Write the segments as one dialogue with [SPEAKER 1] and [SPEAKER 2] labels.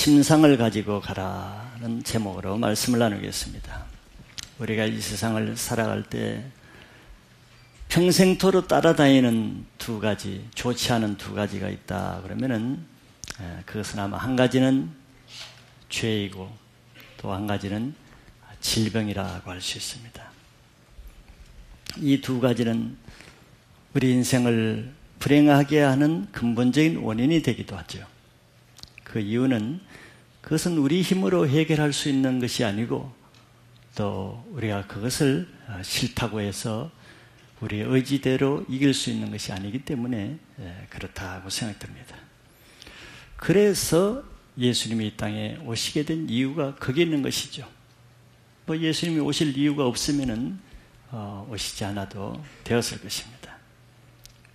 [SPEAKER 1] 침상을 가지고 가라는 제목으로 말씀을 나누겠습니다. 우리가 이 세상을 살아갈 때 평생토록 따라다니는 두 가지, 좋지 않은 두 가지가 있다 그러면은 그것은 아마 한 가지는 죄이고 또 한 가지는 질병이라고 할 수 있습니다. 이 두 가지는 우리 인생을 불행하게 하는 근본적인 원인이 되기도 하죠. 그 이유는 그것은 우리 힘으로 해결할 수 있는 것이 아니고 또 우리가 그것을 싫다고 해서 우리의 의지대로 이길 수 있는 것이 아니기 때문에 그렇다고 생각됩니다. 그래서 예수님이 이 땅에 오시게 된 이유가 거기에 있는 것이죠. 뭐 예수님이 오실 이유가 없으면은 오시지 않아도 되었을 것입니다.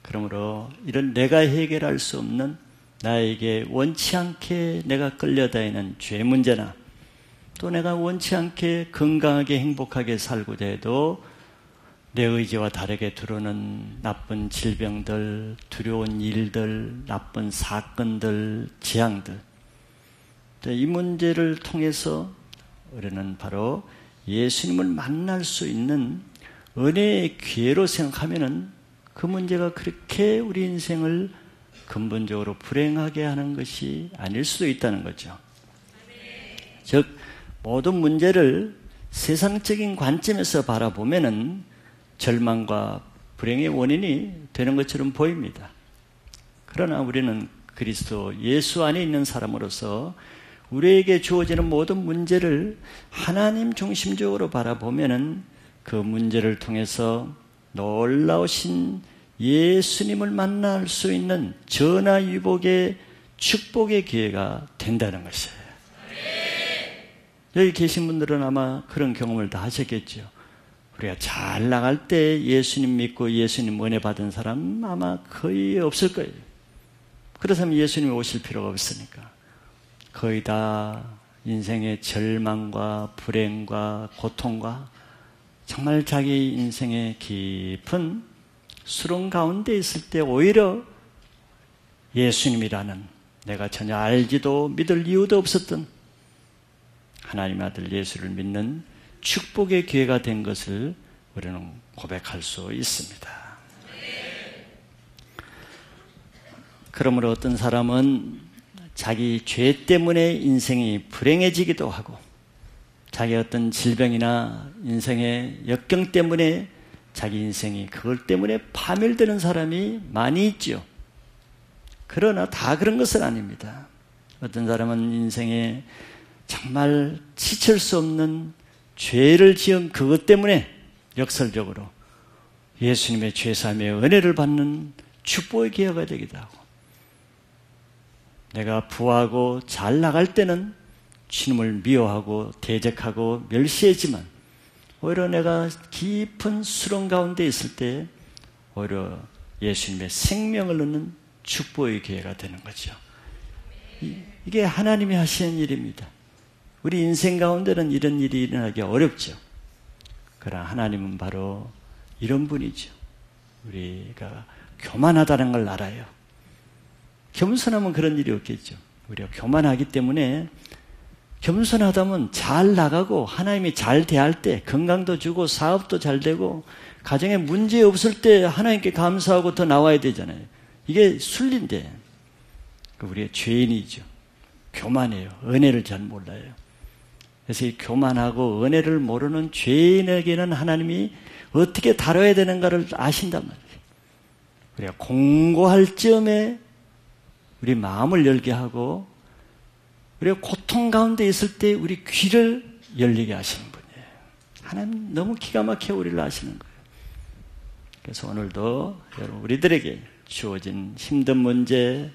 [SPEAKER 1] 그러므로 이런 내가 해결할 수 없는 나에게 원치 않게 내가 끌려다니는 죄 문제나 또 내가 원치 않게 건강하게 행복하게 살고자 해도 내 의지와 다르게 들어오는 나쁜 질병들, 두려운 일들, 나쁜 사건들, 재앙들, 이 문제를 통해서 우리는 바로 예수님을 만날 수 있는 은혜의 기회로 생각하면은 그 문제가 그렇게 우리 인생을 근본적으로 불행하게 하는 것이 아닐 수도 있다는 거죠. 즉 모든 문제를 세상적인 관점에서 바라보면은 절망과 불행의 원인이 되는 것처럼 보입니다. 그러나 우리는 그리스도 예수 안에 있는 사람으로서 우리에게 주어지는 모든 문제를 하나님 중심적으로 바라보면은 그 문제를 통해서 놀라우신 예수님을 만날 수 있는 전화위복의 축복의 기회가 된다는 것이에요. 여기 계신 분들은 아마 그런 경험을 다 하셨겠죠. 우리가 잘 나갈 때 예수님 믿고 예수님 은혜 받은 사람 아마 거의 없을 거예요. 그렇다면 예수님이 오실 필요가 없으니까. 거의 다 인생의 절망과 불행과 고통과 정말 자기 인생의 깊은 수렁 가운데 있을 때 오히려 예수님이라는 내가 전혀 알지도 믿을 이유도 없었던 하나님의 아들 예수를 믿는 축복의 기회가 된 것을 우리는 고백할 수 있습니다. 그러므로 어떤 사람은 자기 죄 때문에 인생이 불행해지기도 하고 자기 어떤 질병이나 인생의 역경 때문에 자기 인생이 그걸 때문에 파멸되는 사람이 많이 있죠. 그러나 다 그런 것은 아닙니다. 어떤 사람은 인생에 정말 지칠 수 없는 죄를 지은 그것 때문에 역설적으로 예수님의 죄사함의 은혜를 받는 축복의 기회가 되기도 하고 내가 부하고 잘 나갈 때는 주님을 미워하고 대적하고 멸시하지만 오히려 내가 깊은 수렁 가운데 있을 때 오히려 예수님의 생명을 얻는 축복의 기회가 되는 거죠. 이게 하나님이 하시는 일입니다. 우리 인생 가운데는 이런 일이 일어나기 어렵죠. 그러나 하나님은 바로 이런 분이죠. 우리가 교만하다는 걸 알아요. 겸손하면 그런 일이 없겠죠. 우리가 교만하기 때문에 겸손하다면 잘 나가고 하나님이 잘 대할 때 건강도 주고 사업도 잘 되고 가정에 문제 없을 때 하나님께 감사하고 더 나와야 되잖아요. 이게 순리인데 우리의 죄인이죠. 교만해요. 은혜를 잘 몰라요. 그래서 이 교만하고 은혜를 모르는 죄인에게는 하나님이 어떻게 다뤄야 되는가를 아신단 말이에요. 우리가 공고할 점에 우리 마음을 열게 하고 우리가 고통 가운데 있을 때 우리 귀를 열리게 하시는 분이에요. 하나님 너무 기가 막혀 우리를 아시는 거예요. 그래서 오늘도 여러분 우리들에게 주어진 힘든 문제,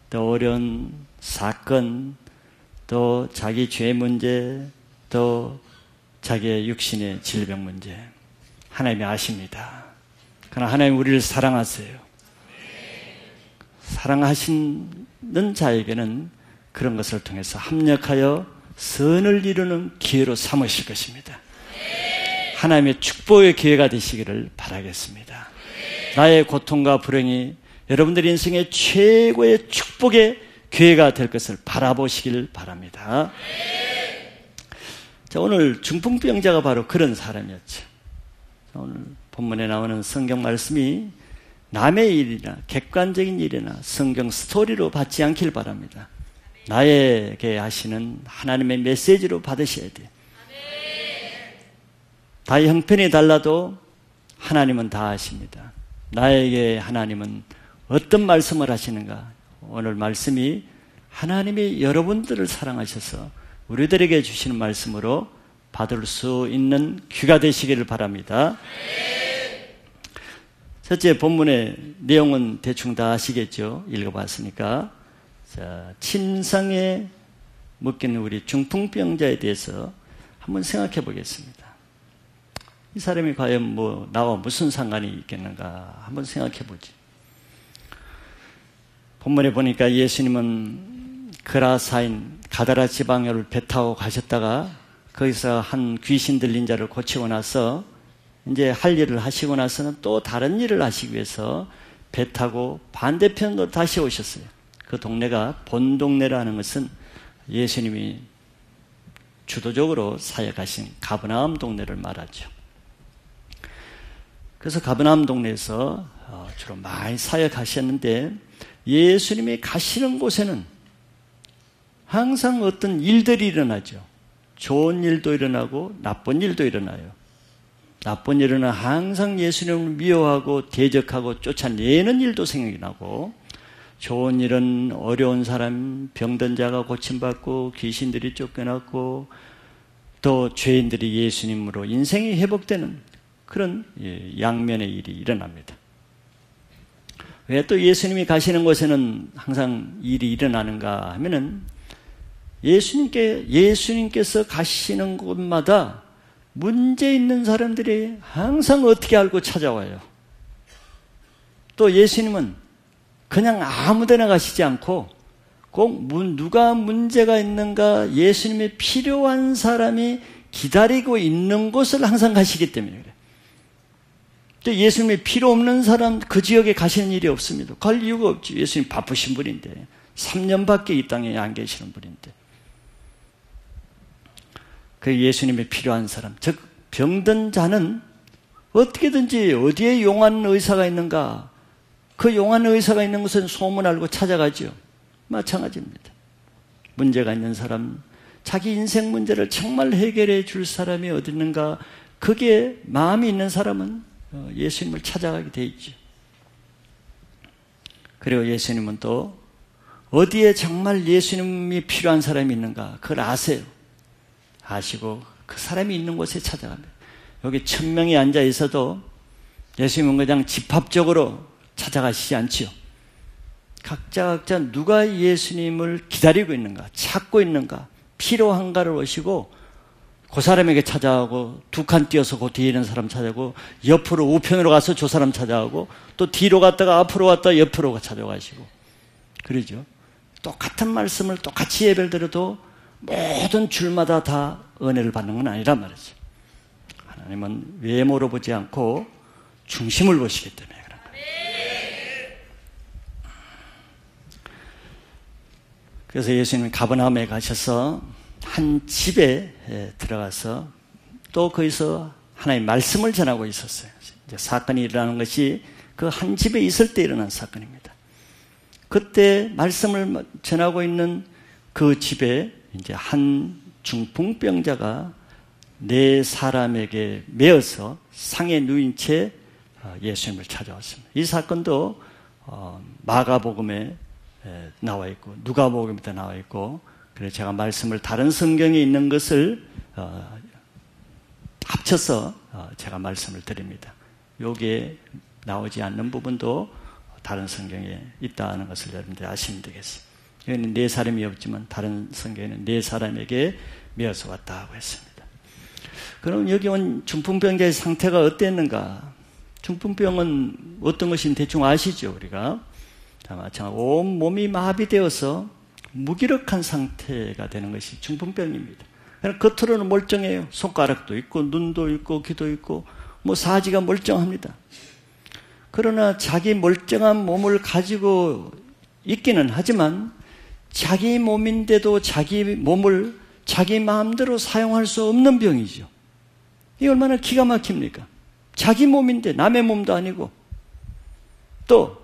[SPEAKER 1] 또 어려운 사건, 또 자기 죄 문제, 또 자기의 육신의 질병 문제 하나님이 아십니다. 그러나 하나님 우리를 사랑하세요. 사랑하시는 자에게는 그런 것을 통해서 합력하여 선을 이루는 기회로 삼으실 것입니다. 하나님의 축복의 기회가 되시기를 바라겠습니다. 나의 고통과 불행이 여러분들의 인생의 최고의 축복의 교회가 될 것을 바라보시길 바랍니다. 자, 오늘 중풍병자가 바로 그런 사람이었죠. 오늘 본문에 나오는 성경 말씀이 남의 일이나 객관적인 일이나 성경 스토리로 받지 않길 바랍니다. 나에게 하시는 하나님의 메시지로 받으셔야 돼요. 다 형편이 달라도 하나님은 다 아십니다. 나에게 하나님은 어떤 말씀을 하시는가? 오늘 말씀이 하나님이 여러분들을 사랑하셔서 우리들에게 주시는 말씀으로 받을 수 있는 귀가 되시기를 바랍니다. 첫째, 본문의 내용은 대충 다 아시겠죠? 읽어봤으니까. 자, 침상에 묶인 우리 중풍병자에 대해서 한번 생각해 보겠습니다. 이 사람이 과연 나와 무슨 상관이 있겠는가 한번 생각해 보지. 본문에 보니까 예수님은 그라사인 가다라 지방을 배 타고 가셨다가 거기서 한 귀신 들린 자를 고치고 나서 이제 할 일을 하시고 나서는 또 다른 일을 하시기 위해서 배 타고 반대편으로 다시 오셨어요. 그 동네가 본동네라는 것은 예수님이 주도적으로 사역하신 가버나움 동네를 말하죠. 그래서 가버나움 동네에서 주로 많이 사역하셨는데 예수님이 가시는 곳에는 항상 어떤 일들이 일어나죠. 좋은 일도 일어나고 나쁜 일도 일어나요. 나쁜 일은 항상 예수님을 미워하고 대적하고 쫓아내는 일도 생겨나고, 좋은 일은 어려운 사람, 병든 자가 고침받고 귀신들이 쫓겨났고 또 죄인들이 예수님으로 인생이 회복되는 그런 양면의 일이 일어납니다. 왜 또 예수님이 가시는 곳에는 항상 일이 일어나는가 하면은 예수님께서 가시는 곳마다 문제 있는 사람들이 항상 어떻게 알고 찾아와요. 또 예수님은 그냥 아무 데나 가시지 않고 꼭 누가 문제가 있는가, 예수님이 필요한 사람이 기다리고 있는 곳을 항상 가시기 때문에 그래요. 또 예수님이 필요 없는 사람 그 지역에 가시는 일이 없습니다. 갈 이유가 없지. 예수님 바쁘신 분인데 3년밖에 이 땅에 안 계시는 분인데. 그 예수님이 필요한 사람, 즉 병든 자는 어떻게든지 어디에 용한 의사가 있는가, 그 용한 의사가 있는 곳은 소문 알고 찾아가죠. 마찬가지입니다. 문제가 있는 사람, 자기 인생 문제를 정말 해결해 줄 사람이 어디 있는가, 그게 마음이 있는 사람은 예수님을 찾아가게 돼 있죠. 그리고 예수님은 또 어디에 정말 예수님이 필요한 사람이 있는가 그걸 아세요. 아시고 그 사람이 있는 곳에 찾아갑니다. 여기 1000명이 앉아 있어도 예수님은 그냥 집합적으로 찾아가시지 않지요. 각자 누가 예수님을 기다리고 있는가, 찾고 있는가, 필요한가를 오시고 그 사람에게 찾아가고, 두 칸 뛰어서 그 뒤에 있는 사람 찾아가고, 옆으로 우편으로 가서 저 사람 찾아가고, 또 뒤로 갔다가 앞으로 갔다가 옆으로 찾아가시고 그러죠. 똑같은 말씀을 똑같이 예배를 드려도 모든 줄마다 다 은혜를 받는 건 아니란 말이죠. 하나님은 외모로 보지 않고 중심을 보시기 때문에 그런 거예요. 그래서 예수님이 가버나움에 가셔서 한 집에 들어가서 또 거기서 하나님의 말씀을 전하고 있었어요. 이제 사건이 일어나는 것이 그 한 집에 있을 때 일어난 사건입니다. 그때 말씀을 전하고 있는 그 집에 이제 한 중풍병자가 4사람에게 매어서 상에 누인 채 예수님을 찾아왔습니다. 이 사건도 마가복음에 나와 있고 누가복음에도 나와 있고, 그래서 제가 말씀을 다른 성경에 있는 것을 합쳐서 제가 말씀을 드립니다. 여기에 나오지 않는 부분도 다른 성경에 있다는 것을 여러분들이 아시면 되겠어요. 여기는 4사람이 없지만 다른 성경에는 4사람에게 메어서 왔다고 했습니다. 그럼 여기 온 중풍병자의 상태가 어땠는가? 중풍병은 어떤 것인지 대충 아시죠, 우리가? 마찬가지로 온 몸이 마비되어서 무기력한 상태가 되는 것이 중풍병입니다. 겉으로는 멀쩡해요. 손가락도 있고 눈도 있고 귀도 있고 사지가 멀쩡합니다. 그러나 자기 멀쩡한 몸을 가지고 있기는 하지만 자기 몸인데도 자기 몸을 자기 마음대로 사용할 수 없는 병이죠. 이게 얼마나 기가 막힙니까? 자기 몸인데 남의 몸도 아니고, 또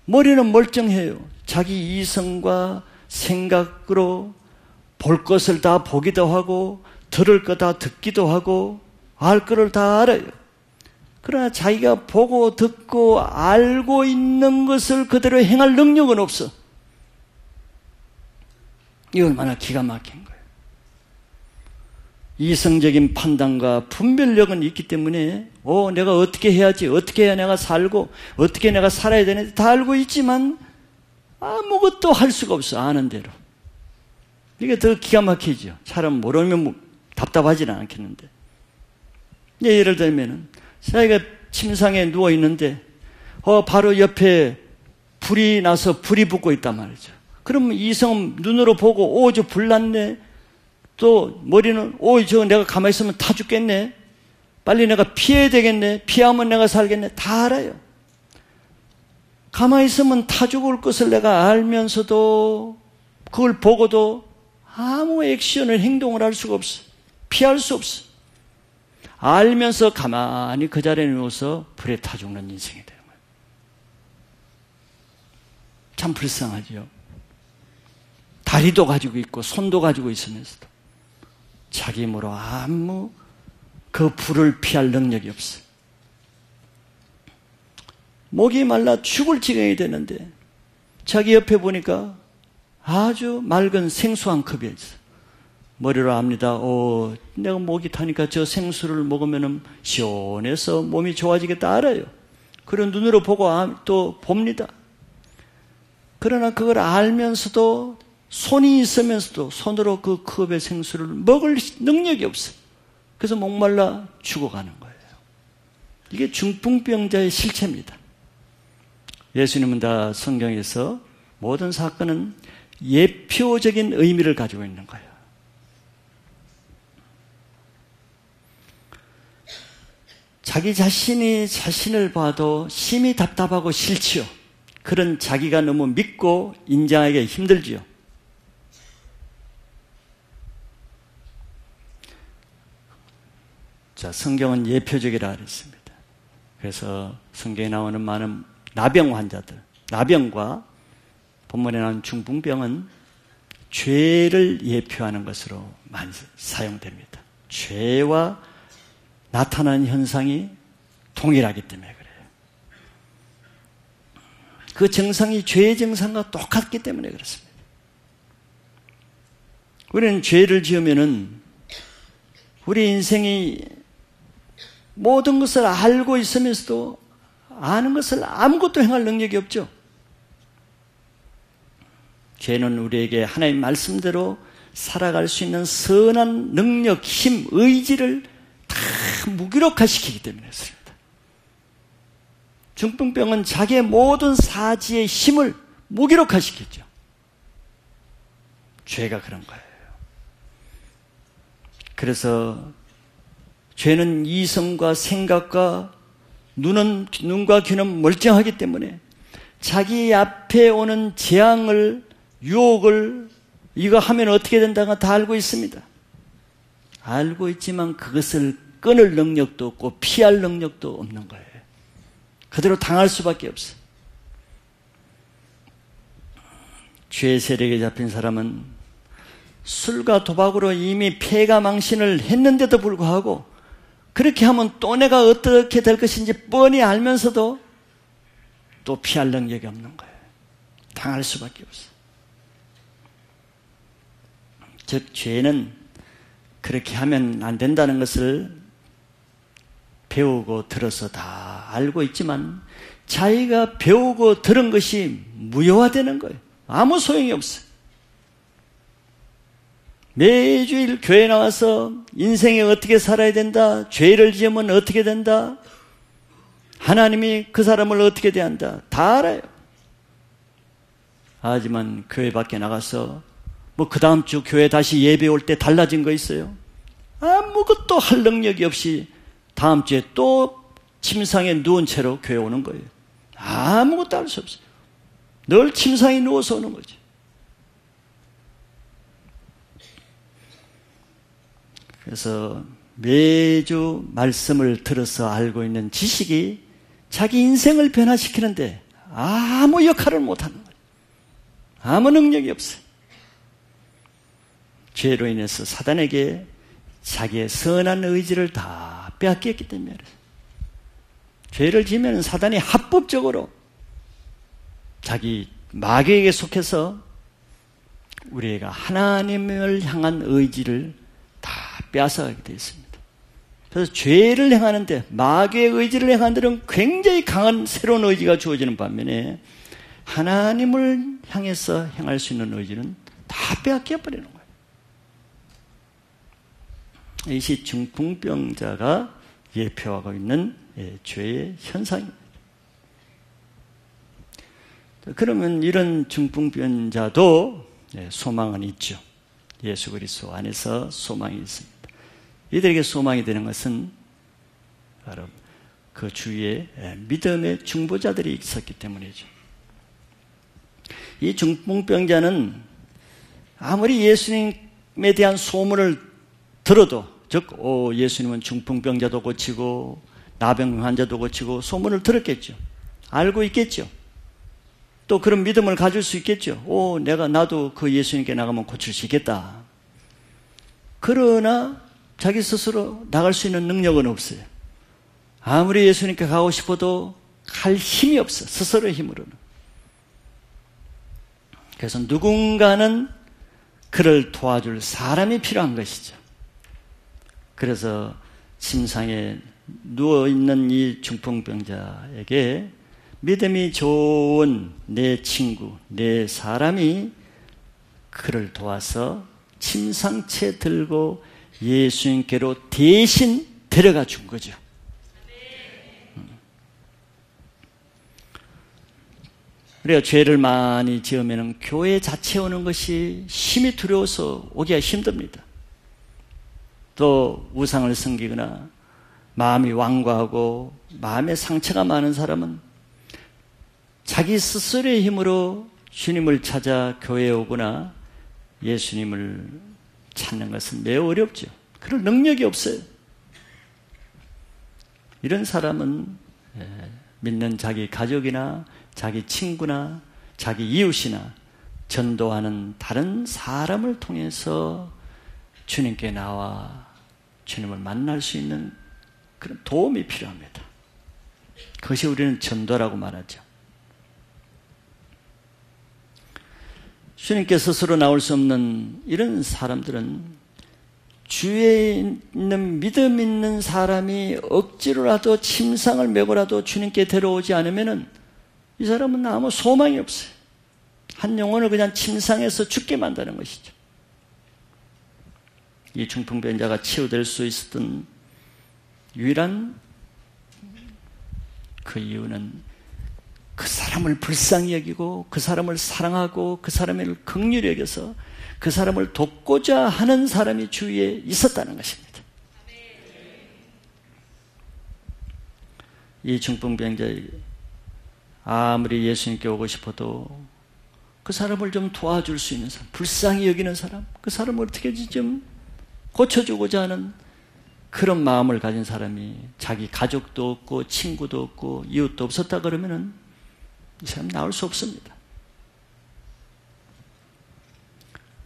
[SPEAKER 1] 머리는 멀쩡해요. 자기 이성과 생각으로 볼 것을 다 보기도 하고 들을 거 다 듣기도 하고 알 거를 다 알아요. 그러나 자기가 보고 듣고 알고 있는 것을 그대로 행할 능력은 없어. 이게 얼마나 기가 막힌 거예요. 이성적인 판단과 분별력은 있기 때문에 내가 어떻게 해야지, 어떻게 해야 내가 살고 어떻게 내가 살아야 되는지 다 알고 있지만 아무것도 할 수가 없어. 아는 대로. 이게 더 기가 막히죠. 사람 모르면 답답하지는 않겠는데. 예를 들면 자기가 침상에 누워있는데 바로 옆에 불이 나서 불이 붙고 있단 말이죠. 그러면 이성 눈으로 보고 저 불 났네. 또 머리는 저 내가 가만히 있으면 타 죽겠네. 빨리 내가 피해야 되겠네. 피하면 내가 살겠네. 다 알아요. 가만히 있으면 타 죽을 것을 내가 알면서도 그걸 보고도 아무 액션을, 행동을 할 수가 없어. 피할 수 없어. 알면서 가만히 그 자리에 누워서 불에 타 죽는 인생이 되는 거예요. 참 불쌍하죠. 다리도 가지고 있고 손도 가지고 있으면서도 자기 힘으로 아무 그 불을 피할 능력이 없어. 목이 말라 죽을 지경이 되는데 자기 옆에 보니까 아주 맑은 생수 한 컵이 있어. 머리로 압니다. 내가 목이 타니까 저 생수를 먹으면 시원해서 몸이 좋아지겠다 알아요. 그런 눈으로 보고 또 봅니다. 그러나 그걸 알면서도 손이 있으면서도 손으로 그 컵의 생수를 먹을 능력이 없어. 그래서 목말라 죽어가는 거예요. 이게 중풍병자의 실체입니다. 예수님은 다 성경에서 모든 사건은 예표적인 의미를 가지고 있는 거예요. 자기 자신이 자신을 봐도 심히 답답하고 싫지요. 그런 자기가 너무 믿고 인정하기가 힘들지요. 자, 성경은 예표적이라 그랬습니다. 그래서 성경에 나오는 많은 나병 환자들, 나병과 본문에 나오는 중풍병은 죄를 예표하는 것으로 많이 사용됩니다. 죄와 나타나는 현상이 동일하기 때문에 그래요. 그 증상이 죄의 증상과 똑같기 때문에 그렇습니다. 우리는 죄를 지으면은 우리 인생이 모든 것을 알고 있으면서도 아는 것을 아무것도 행할 능력이 없죠. 죄는 우리에게 하나님 말씀대로 살아갈 수 있는 선한 능력, 힘, 의지를 다 무기력화시키기 때문에 그렇습니다. 중풍병은 자기의 모든 사지의 힘을 무기력화시켰죠. 죄가 그런 거예요. 그래서 죄는 이성과 생각과 눈과 귀는 멀쩡하기 때문에 자기 앞에 오는 재앙을, 유혹을 이거 하면 어떻게 된다가 다 알고 있습니다. 알고 있지만 그것을 끊을 능력도 없고 피할 능력도 없는 거예요. 그대로 당할 수밖에 없어요. 죄의 세력에 잡힌 사람은 술과 도박으로 이미 패가 망신을 했는데도 불구하고 그렇게 하면 또 내가 어떻게 될 것인지 뻔히 알면서도 또 피할 능력이 없는 거예요. 당할 수밖에 없어요. 즉 죄는 그렇게 하면 안 된다는 것을 배우고 들어서 다 알고 있지만 자기가 배우고 들은 것이 무효화되는 거예요. 아무 소용이 없어요. 매주일 교회 나와서 인생에 어떻게 살아야 된다, 죄를 지으면 어떻게 된다, 하나님이 그 사람을 어떻게 대한다 다 알아요. 하지만 교회 밖에 나가서 그 다음 주 교회 다시 예배 올 때 달라진 거 있어요? 아무것도 할 능력이 없이 다음 주에 또 침상에 누운 채로 교회 오는 거예요. 아무것도 할 수 없어요. 늘 침상에 누워서 오는 거죠. 그래서 매주 말씀을 들어서 알고 있는 지식이 자기 인생을 변화시키는데 아무 역할을 못하는 거예요. 아무 능력이 없어요. 죄로 인해서 사단에게 자기의 선한 의지를 다 빼앗겼기 때문에 죄를 지으면 사단이 합법적으로 자기 마귀에게 속해서 우리가 하나님을 향한 의지를 다 빼앗아가게 되어 있습니다. 그래서 죄를 행하는데 마귀의 의지를 행하는 데는 굉장히 강한 새로운 의지가 주어지는 반면에 하나님을 향해서 행할 수 있는 의지는 다 빼앗겨 버리는 거예요. 이것이 중풍병자가 예표하고 있는 죄의 현상입니다. 그러면 이런 중풍병자도 소망은 있죠. 예수 그리스도 안에서 소망이 있습니다. 이들에게 소망이 되는 것은 바로 그 주위에 믿음의 중보자들이 있었기 때문이죠. 이 중풍병자는 아무리 예수님에 대한 소문을 들어도, 즉 예수님은 중풍병자도 고치고 나병 환자도 고치고 소문을 들었겠죠. 알고 있겠죠. 또 그런 믿음을 가질 수 있겠죠. 나도 그 예수님께 나가면 고칠 수 있겠다. 그러나 자기 스스로 나갈 수 있는 능력은 없어요. 아무리 예수님께 가고 싶어도 갈 힘이 없어. 스스로의 힘으로는. 그래서 누군가는 그를 도와줄 사람이 필요한 것이죠. 그래서 침상에 누워있는 이 중풍병자에게 믿음이 좋은 내 친구, 내 사람이 그를 도와서 침상채 들고 예수님께로 대신 데려가 준 거죠. 우리가 죄를 많이 지으면 교회 자체에 오는 것이 힘이 두려워서 오기가 힘듭니다. 또 우상을 섬기거나 마음이 완고하고 마음에 상처가 많은 사람은 자기 스스로의 힘으로 주님을 찾아 교회에 오거나 예수님을 찾는 것은 매우 어렵죠. 그럴 능력이 없어요. 이런 사람은 믿는 자기 가족이나 자기 친구나 자기 이웃이나 전도하는 다른 사람을 통해서 주님께 나와 주님을 만날 수 있는 그런 도움이 필요합니다. 그것이 우리는 전도라고 말하죠. 주님께 스스로 나올 수 없는 이런 사람들은 주위에 있는 믿음 있는 사람이 억지로라도 침상을 메고라도 주님께 데려오지 않으면 이 사람은 아무 소망이 없어요. 한 영혼을 그냥 침상에서 죽게 만드는 것이죠. 이 중풍병자가 치유될 수 있었던 유일한 그 이유는 그 사람을 불쌍히 여기고 그 사람을 사랑하고 그 사람을 긍휼히 여겨서 그 사람을 돕고자 하는 사람이 주위에 있었다는 것입니다. 이 중풍병자에게 아무리 예수님께 오고 싶어도 그 사람을 좀 도와줄 수 있는 사람, 불쌍히 여기는 사람, 그 사람을 어떻게든지 좀 고쳐주고자 하는 그런 마음을 가진 사람이 자기 가족도 없고 친구도 없고 이웃도 없었다 그러면은 이 사람 나올 수 없습니다.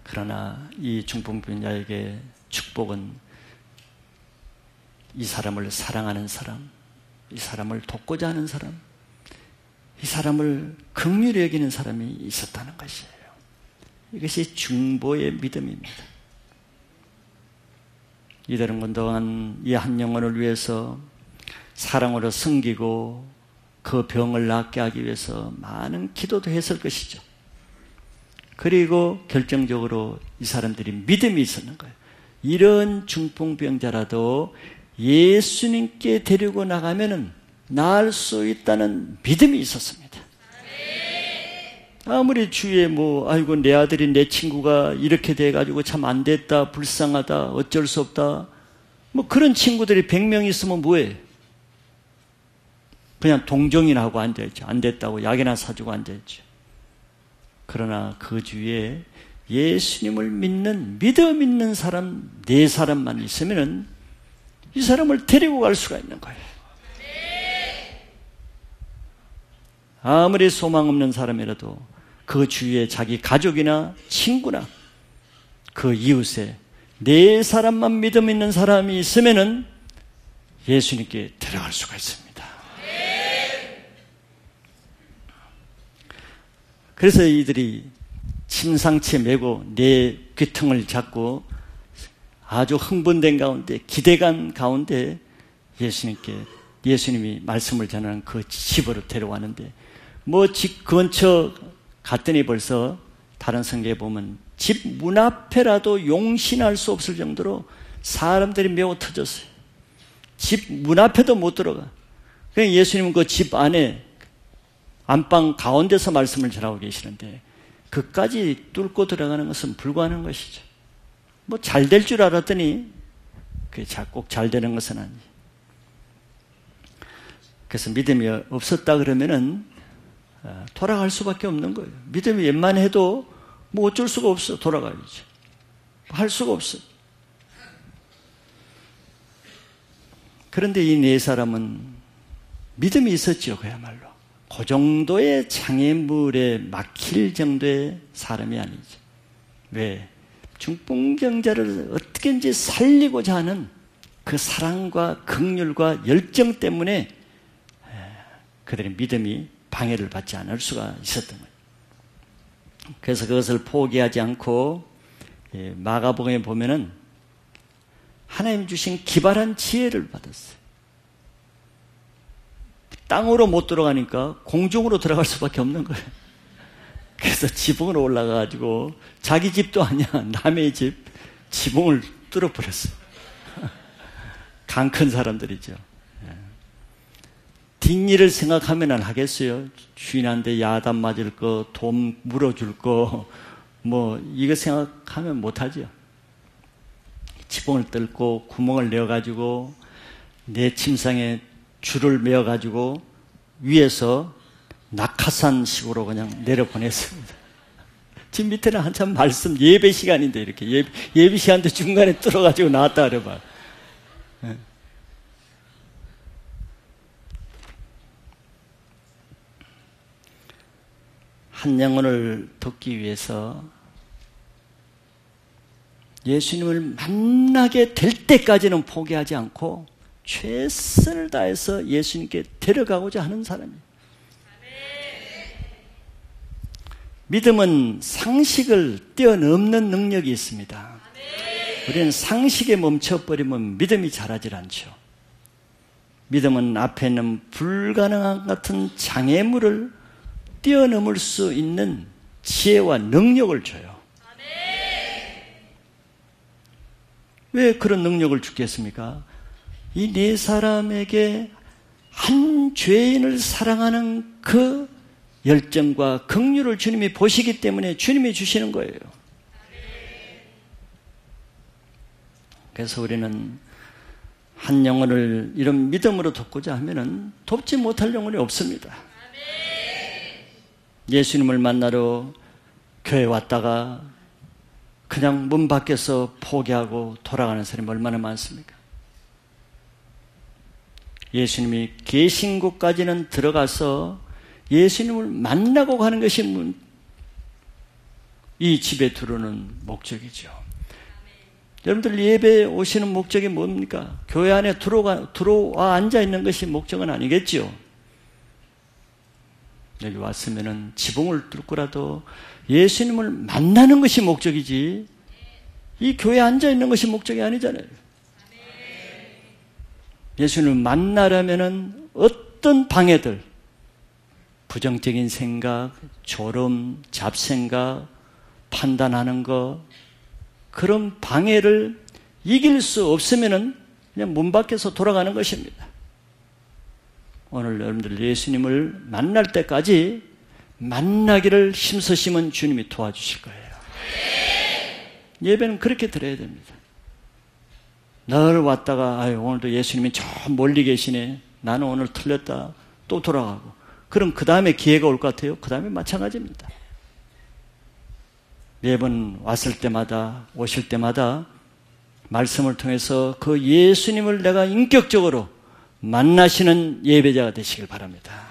[SPEAKER 1] 그러나 이 중풍병자에게 축복은 이 사람을 사랑하는 사람, 이 사람을 돕고자 하는 사람, 이 사람을 긍휼히 여기는 사람이 있었다는 것이에요. 이것이 중보의 믿음입니다. 이들은 그동안 이 한 영혼을 위해서 사랑으로 섬기고 그 병을 낫게 하기 위해서 많은 기도도 했을 것이죠. 그리고 결정적으로 이 사람들이 믿음이 있었는 거예요. 이런 중풍병자라도 예수님께 데리고 나가면은 나을 수 있다는 믿음이 있었습니다. 아무리 주위에 아이고 내 아들이 내 친구가 이렇게 돼가지고 참 안 됐다, 불쌍하다, 어쩔 수 없다, 그런 친구들이 100명 있으면 뭐해? 그냥 동정이나 하고 앉아있죠. 안 됐다고 약이나 사주고 앉아있죠. 그러나 그 주위에 예수님을 믿는, 믿음 있는 사람 4사람만 있으면은 이 사람을 데리고 갈 수가 있는 거예요. 아무리 소망 없는 사람이라도 그 주위에 자기 가족이나 친구나 그 이웃에 4사람만 믿음 있는 사람이 있으면은 예수님께 데려갈 수가 있습니다. 그래서 이들이 침상치에 메고 내 귀퉁을 잡고 아주 흥분된 가운데, 기대감 가운데 예수님이 말씀을 전하는 그 집으로 데려왔는데, 집 근처 갔더니 벌써 다른 성경에 보면 집 문 앞에라도 용신할 수 없을 정도로 사람들이 매우 터졌어요. 집 문 앞에도 못 들어가. 그냥 예수님은 그 집 안에 안방 가운데서 말씀을 전하고 계시는데 그까지 뚫고 들어가는 것은 불가능한 것이죠. 잘 될 줄 알았더니 그게 꼭 잘 되는 것은 아니에요. 그래서 믿음이 없었다 그러면은 돌아갈 수밖에 없는 거예요. 믿음이 웬만해도 어쩔 수가 없어. 돌아가야죠. 할 수가 없어요. 그런데 이 4사람은 믿음이 있었죠. 그야말로 그 정도의 장애물에 막힐 정도의 사람이 아니죠. 왜? 중풍병자를 어떻게든지 살리고자 하는 그 사랑과 긍휼과 열정 때문에 그들의 믿음이 방해를 받지 않을 수가 있었던 거예요. 그래서 그것을 포기하지 않고 마가복음에 보면은 하나님 주신 기발한 지혜를 받았어요. 땅으로 못 들어가니까 공중으로 들어갈 수밖에 없는 거예요. 그래서 지붕으로 올라가가지고 자기 집도 아니야, 남의 집 지붕을 뚫어버렸어요. 강 큰 사람들이죠. 뒷일을 생각하면 하겠어요. 주인한테 야단 맞을 거, 돈 물어줄 거, 이거 생각하면 못하죠. 지붕을 뚫고 구멍을 내어가지고 내 침상에 줄을 메어가지고 위에서 낙하산식으로 그냥 내려보냈습니다. 집 밑에는 한참 말씀 예배 시간인데 이렇게 예배 시간도 중간에 뚫어가지고 나왔다 그래봐. 한 영혼을 돕기 위해서 예수님을 만나게 될 때까지는 포기하지 않고 최선을 다해서 예수님께 데려가고자 하는 사람이에요. 믿음은 상식을 뛰어넘는 능력이 있습니다. 우리는 상식에 멈춰버리면 믿음이 자라질 않죠. 믿음은 앞에 있는 불가능한 같은 장애물을 뛰어넘을 수 있는 지혜와 능력을 줘요. 왜 그런 능력을 주겠습니까? 이 4사람에게 한 죄인을 사랑하는 그 열정과 긍휼을 주님이 보시기 때문에 주님이 주시는 거예요. 그래서 우리는 한 영혼을 이런 믿음으로 돕고자 하면은 돕지 못할 영혼이 없습니다. 예수님을 만나러 교회 왔다가 그냥 문 밖에서 포기하고 돌아가는 사람이 얼마나 많습니까? 예수님이 계신 곳까지는 들어가서 예수님을 만나고 가는 것이 이 집에 들어오는 목적이죠. 여러분들 예배에 오시는 목적이 뭡니까? 교회 안에 들어와 앉아있는 것이 목적은 아니겠죠. 여기 왔으면은 지붕을 뚫고라도 예수님을 만나는 것이 목적이지 이 교회에 앉아있는 것이 목적이 아니잖아요. 예수님을 만나려면은 어떤 방해들, 부정적인 생각, 졸음, 잡생각, 판단하는 것, 그런 방해를 이길 수 없으면은 그냥 문 밖에서 돌아가는 것입니다. 오늘 여러분들 예수님을 만날 때까지 만나기를 힘쓰시면 주님이 도와주실 거예요. 예배는 그렇게 드려야 됩니다. 늘 왔다가 오늘도 예수님이 저 멀리 계시네. 나는 오늘 틀렸다. 또 돌아가고. 그럼 그 다음에 기회가 올 것 같아요? 그 다음에 마찬가지입니다. 매번 왔을 때마다, 오실 때마다 말씀을 통해서 그 예수님을 내가 인격적으로 만나시는 예배자가 되시길 바랍니다.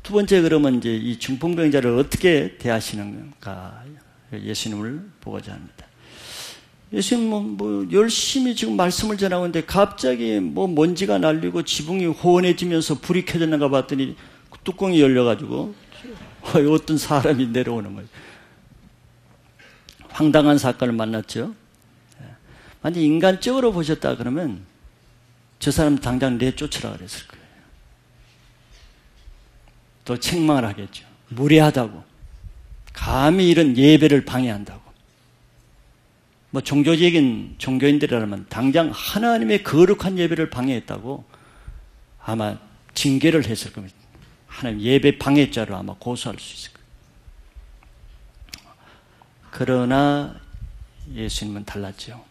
[SPEAKER 1] 두 번째, 그러면 이제 이 중풍병자를 어떻게 대하시는가, 예수님을 보고자 합니다. 예수님은 뭐 열심히 지금 말씀을 전하고 있는데 갑자기 뭐 먼지가 날리고 지붕이 호원해지면서 불이 켜졌는가 봤더니 뚜껑이 열려가지고 어떤 사람이 내려오는 거예요. 황당한 사건을 만났죠. 만약 인간적으로 보셨다 그러면 저 사람 당장 내쫓으라 그랬을 거예요. 또 책망을 하겠죠. 무례하다고. 감히 이런 예배를 방해한다고. 뭐 종교적인 종교인들이라면 당장 하나님의 거룩한 예배를 방해했다고 아마 징계를 했을 겁니다. 하나님 예배 방해죄로 아마 고소할 수 있을 거예요. 그러나 예수님은 달랐죠.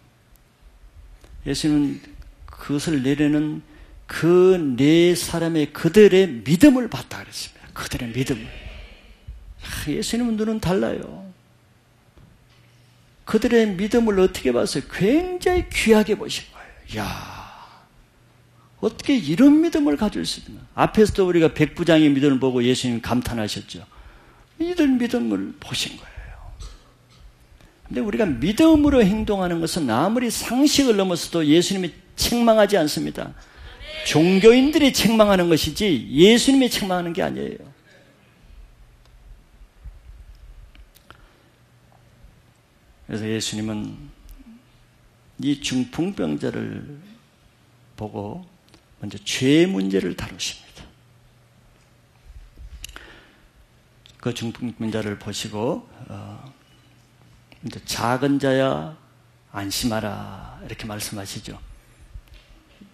[SPEAKER 1] 예수님은 그것을 내려는 그 네 사람의 그들의 믿음을 봤다 그랬습니다. 그들의 믿음을. 예수님은 눈은 달라요. 그들의 믿음을 어떻게 봤어요? 굉장히 귀하게 보신 거예요. 이야, 어떻게 이런 믿음을 가질 수 있나? 앞에서도 우리가 백부장의 믿음을 보고 예수님 감탄하셨죠. 이런 믿음을 보신 거예요. 근데 우리가 믿음으로 행동하는 것은 아무리 상식을 넘어서도 예수님이 책망하지 않습니다. 종교인들이 책망하는 것이지 예수님이 책망하는 게 아니에요. 그래서 예수님은 이 중풍병자를 보고 먼저 죄 문제를 다루십니다. 그 중풍병자를 보시고 이제 작은 자야 안심하라 이렇게 말씀하시죠.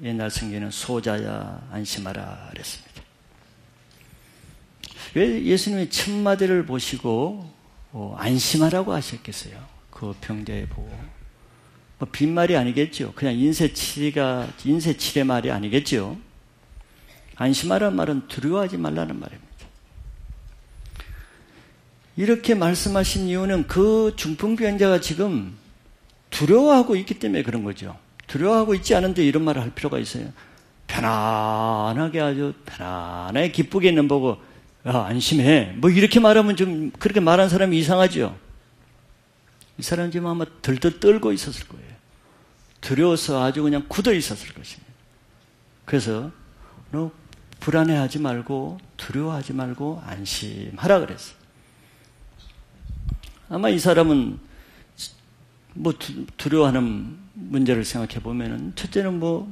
[SPEAKER 1] 옛날 성경에는 소자야 안심하라 그랬습니다. 왜 예수님이 첫 마디를 보시고 안심하라고 하셨겠어요? 그 병자에 보고. 뭐 빈말이 아니겠죠. 그냥 인쇄치레 말이 아니겠죠. 안심하라는 말은 두려워하지 말라는 말입니다. 이렇게 말씀하신 이유는 그 중풍병자가 지금 두려워하고 있기 때문에 그런 거죠. 두려워하고 있지 않은데 이런 말을 할 필요가 있어요. 편안하게 아주 편안하게 기쁘게 있는 보고 야, 안심해. 뭐 이렇게 말하면 좀 그렇게 말한 사람이 이상하죠. 이 사람 지금 아마 들들 떨고 있었을 거예요. 두려워서 아주 그냥 굳어 있었을 것입니다. 그래서 너 불안해하지 말고 두려워하지 말고 안심하라 그랬어. 아마 이 사람은 뭐 두려워하는 문제를 생각해 보면은 첫째는 뭐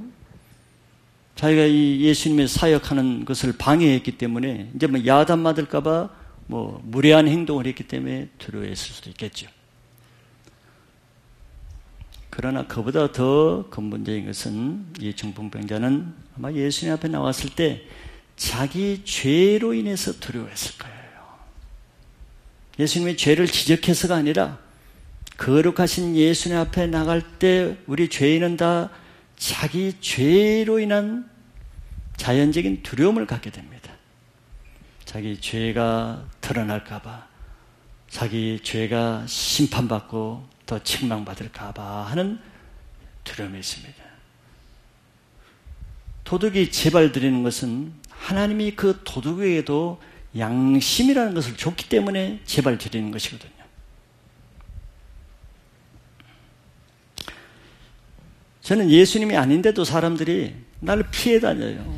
[SPEAKER 1] 자기가 이 예수님의 사역하는 것을 방해했기 때문에 이제 뭐 야단 맞을까봐 뭐 무례한 행동을 했기 때문에 두려워했을 수도 있겠죠. 그러나 그보다 더 근본적인 것은 이 중풍병자는 아마 예수님 앞에 나왔을 때 자기 죄로 인해서 두려워했을 거예요. 예수님의 죄를 지적해서가 아니라 거룩하신 예수님 앞에 나갈 때 우리 죄인은 다 자기 죄로 인한 자연적인 두려움을 갖게 됩니다. 자기 죄가 드러날까 봐, 자기 죄가 심판받고 더 책망받을까 봐 하는 두려움이 있습니다. 도둑이 제발 드리는 것은 하나님이 그 도둑에게도 양심이라는 것을 줬기 때문에 제발 드리는 것이거든요. 저는 예수님이 아닌데도 사람들이 나를 피해 다녀요.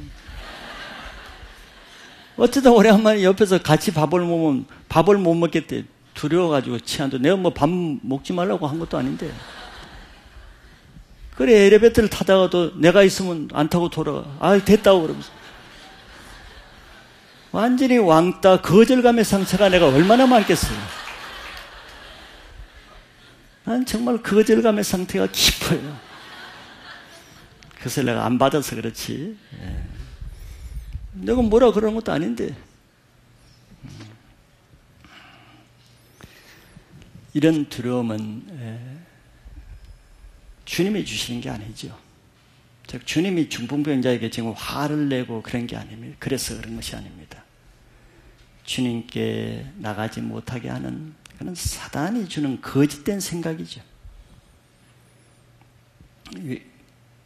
[SPEAKER 1] 어쩌다 오래간만에 옆에서 같이 밥을 먹으면 밥을 못 먹겠대. 두려워가지고 치안도 내가 뭐 밥 먹지 말라고 한 것도 아닌데. 그래 엘리베이터를 타다가도 내가 있으면 안 타고 돌아가. 아 됐다고 그러면서. 완전히 왕따 거절감의 상처가 내가 얼마나 많겠어요. 난 정말 거절감의 상태가 깊어요. 그래서 내가 안 받아서 그렇지. 내가 뭐라 그러는 것도 아닌데. 이런 두려움은 주님이 주시는 게 아니죠. 즉 주님이 중풍병자에게 지금 화를 내고 그런 게 아닙니다. 그래서 그런 것이 아닙니다. 주님께 나가지 못하게 하는 그런 사단이 주는 거짓된 생각이죠.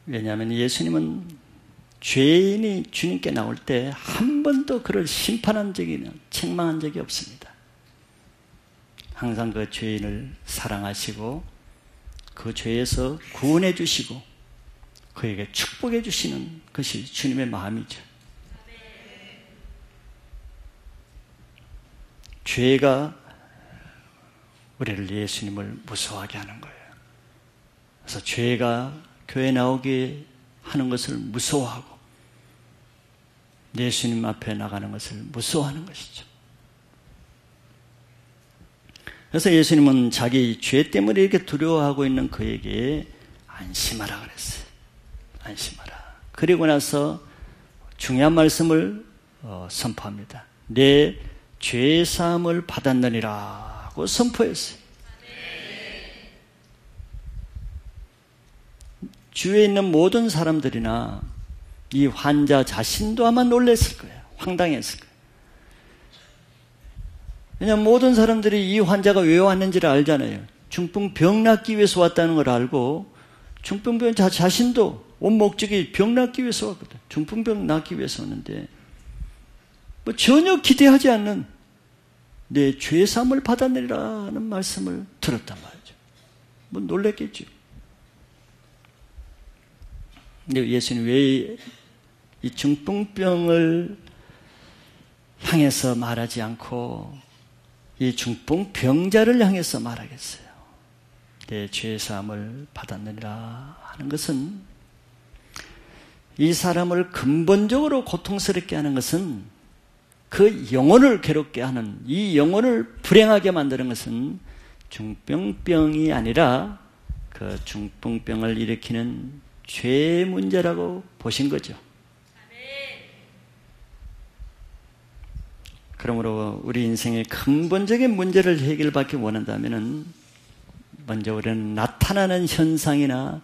[SPEAKER 1] 왜냐하면 예수님은 죄인이 주님께 나올 때 한 번도 그를 심판한 적이나 책망한 적이 없습니다. 항상 그 죄인을 사랑하시고 그 죄에서 구원해 주시고 그에게 축복해 주시는 것이 주님의 마음이죠. 죄가 우리를 예수님을 무서워하게 하는 거예요. 그래서 죄가 교회 나오게 하는 것을 무서워하고 예수님 앞에 나가는 것을 무서워하는 것이죠. 그래서 예수님은 자기 죄 때문에 이렇게 두려워하고 있는 그에게 안심하라 그랬어요. 안심하라. 그리고 나서 중요한 말씀을 선포합니다. 내 죄 사함을 받았느니라고 선포했어요. 주위에 있는 모든 사람들이나 이 환자 자신도 아마 놀랐을 거예요. 황당했을 거예요. 왜냐하면 모든 사람들이 이 환자가 왜 왔는지를 알잖아요. 중풍병 낫기 위해서 왔다는 걸 알고 중풍병 자신도 온 목적이 병 낫기 위해서 왔거든. 중풍병 낫기 위해서 왔는데 뭐 전혀 기대하지 않는 내 죄사함을 받아내리라는 말씀을 들었단 말이죠. 뭐 놀랬겠죠. 근데 예수님 왜 이 중풍병을 향해서 말하지 않고 이 중풍병자를 향해서 말하겠어요? 내 죄사함을 받았느니라 하는 것은 이 사람을 근본적으로 고통스럽게 하는 것은 그 영혼을 괴롭게 하는, 이 영혼을 불행하게 만드는 것은 중풍병이 아니라 그 중풍병을 일으키는 죄 문제라고 보신 거죠. 그러므로 우리 인생의 근본적인 문제를 해결받기 원한다면 먼저 우리는 나타나는 현상이나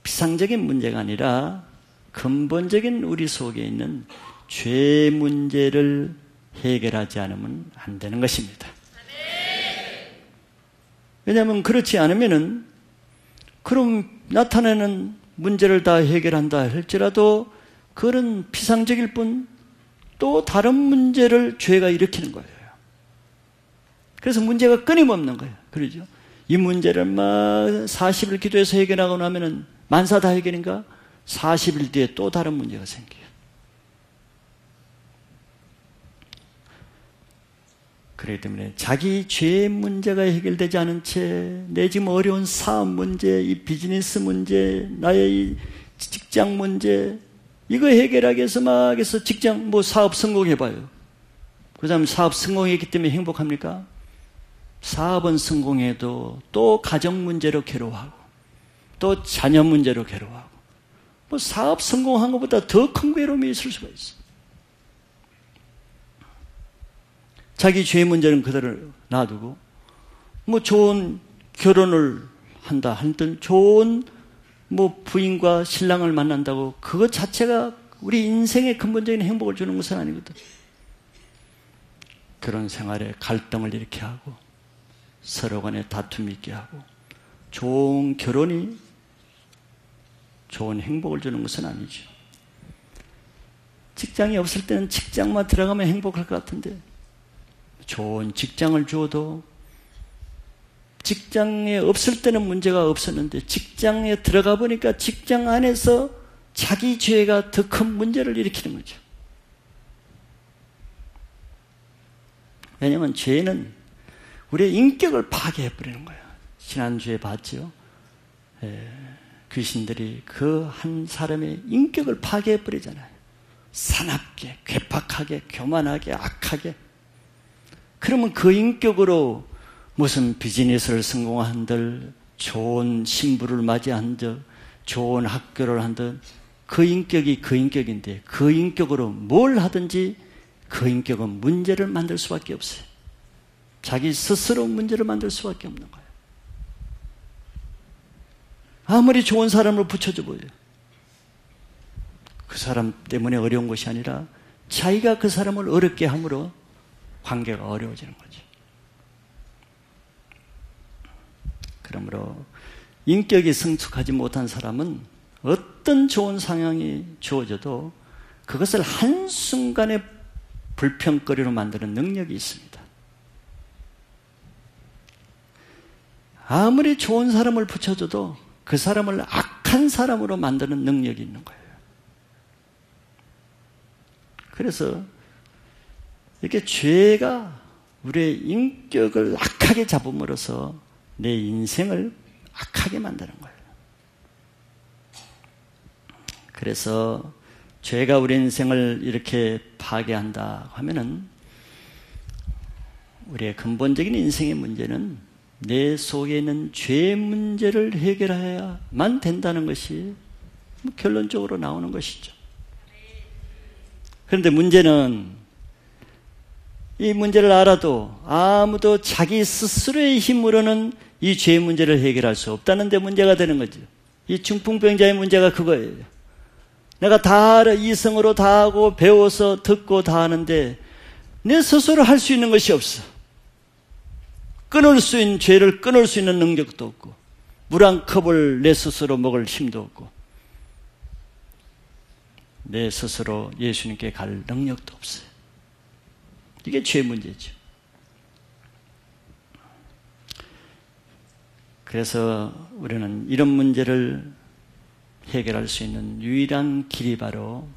[SPEAKER 1] 비상적인 문제가 아니라 근본적인 우리 속에 있는 죄 문제를 해결하지 않으면 안 되는 것입니다. 왜냐하면 그렇지 않으면은 그럼 나타나는 문제를 다 해결한다 할지라도 그건 비상적일 뿐 또 다른 문제를 죄가 일으키는 거예요. 그래서 문제가 끊임없는 거예요. 그러죠? 이 문제를 막 40일 기도해서 해결하고 나면은 만사 다 해결인가? 40일 뒤에 또 다른 문제가 생겨요. 그렇기 때문에 자기 죄의 문제가 해결되지 않은 채 내 지금 어려운 사업 문제, 이 비즈니스 문제, 나의 이 직장 문제 이거 해결하기 위해서 막 해서 직장 사업 성공해봐요. 그 다음에 사업 성공했기 때문에 행복합니까? 사업은 성공해도 또 가정 문제로 괴로워하고 또 자녀 문제로 괴로워하고 사업 성공한 것보다 더 큰 괴로움이 있을 수가 있어요. 자기 죄 문제는 그대로 놔두고 좋은 결혼을 한다 한들 좋은 부인과 신랑을 만난다고 그것 자체가 우리 인생의 근본적인 행복을 주는 것은 아니거든. 결혼 생활에 갈등을 일으키게 하고 서로 간에 다툼이 있게 하고 좋은 결혼이 좋은 행복을 주는 것은 아니죠. 직장이 없을 때는 직장만 들어가면 행복할 것 같은데 좋은 직장을 주어도 직장에 없을 때는 문제가 없었는데 직장에 들어가 보니까 직장 안에서 자기 죄가 더 큰 문제를 일으키는 거죠. 왜냐하면 죄는 우리의 인격을 파괴해버리는 거예요. 지난주에 봤죠. 귀신들이 그 한 사람의 인격을 파괴해버리잖아요. 사납게, 괴팍하게, 교만하게, 악하게. 그러면 그 인격으로 무슨 비즈니스를 성공한들, 좋은 신부를 맞이한들, 좋은 학교를 한들, 그 인격이 그 인격인데 그 인격으로 뭘 하든지 그 인격은 문제를 만들 수밖에 없어요. 자기 스스로 문제를 만들 수밖에 없는 거예요. 아무리 좋은 사람을 붙여줘 보여요. 그 사람 때문에 어려운 것이 아니라 자기가 그 사람을 어렵게 함으로 관계가 어려워지는 거죠. 그러므로 인격이 성숙하지 못한 사람은 어떤 좋은 상황이 주어져도 그것을 한순간에 불평거리로 만드는 능력이 있습니다. 아무리 좋은 사람을 붙여줘도 그 사람을 악한 사람으로 만드는 능력이 있는 거예요. 그래서 이렇게 죄가 우리의 인격을 악하게 잡음으로써 내 인생을 악하게 만드는 거예요. 그래서 죄가 우리 인생을 이렇게 파괴한다 하면은 우리의 근본적인 인생의 문제는 내 속에 있는 죄 문제를 해결해야만 된다는 것이 결론적으로 나오는 것이죠. 그런데 문제는 이 문제를 알아도 아무도 자기 스스로의 힘으로는 이 죄 문제를 해결할 수 없다는 데 문제가 되는 거죠. 이 중풍병자의 문제가 그거예요. 내가 다 알아, 이성으로 다 하고 배워서 듣고 다 하는데 내 스스로 할 수 있는 것이 없어. 끊을 수 있는 죄를 끊을 수 있는 능력도 없고 물 한 컵을 내 스스로 먹을 힘도 없고 내 스스로 예수님께 갈 능력도 없어요. 이게 죄 문제죠. 그래서 우리는 이런 문제를 해결할 수 있는 유일한 길이 바로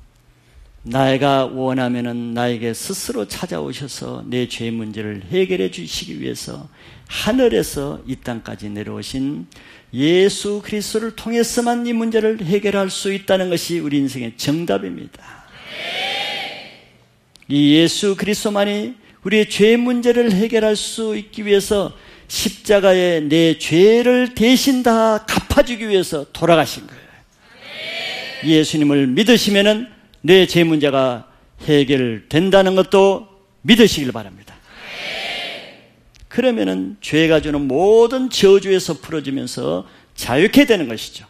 [SPEAKER 1] 내가 원하면은 나에게 스스로 찾아오셔서 내 죄 문제를 해결해 주시기 위해서 하늘에서 이 땅까지 내려오신 예수 그리스도를 통해서만 이 문제를 해결할 수 있다는 것이 우리 인생의 정답입니다. 이 예수 그리스도만이 우리의 죄 문제를 해결할 수 있기 위해서 십자가에 내 죄를 대신 다 갚아주기 위해서 돌아가신 거예요. 예수님을 믿으시면은 내 죄 문제가 해결된다는 것도 믿으시길 바랍니다. 그러면은 죄가 주는 모든 저주에서 풀어지면서 자유케 되는 것이죠.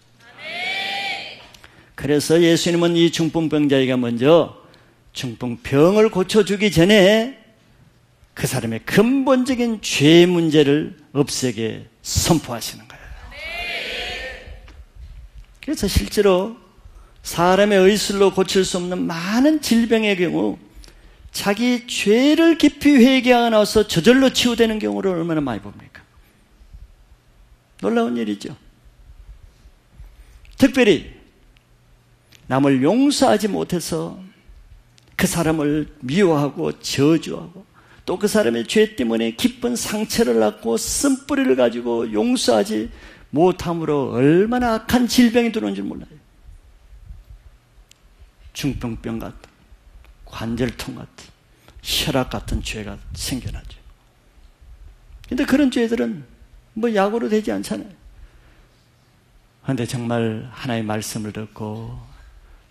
[SPEAKER 1] 그래서 예수님은 이 중풍병자에게 먼저 중풍병을 고쳐주기 전에 그 사람의 근본적인 죄 문제를 없애게 선포하시는 거예요. 그래서 실제로 사람의 의술로 고칠 수 없는 많은 질병의 경우 자기 죄를 깊이 회개하고 나서 저절로 치유되는 경우를 얼마나 많이 봅니까? 놀라운 일이죠. 특별히 남을 용서하지 못해서 그 사람을 미워하고 저주하고 또 그 사람의 죄 때문에 깊은 상처를 낳고 쓴뿌리를 가지고 용서하지 못함으로 얼마나 악한 질병이 들어오는지 몰라요. 중풍병 같은, 관절통 같은, 혈압 같은 죄가 생겨나죠. 근데 그런 죄들은 뭐 약으로 되지 않잖아요. 그런데 정말 하나의 말씀을 듣고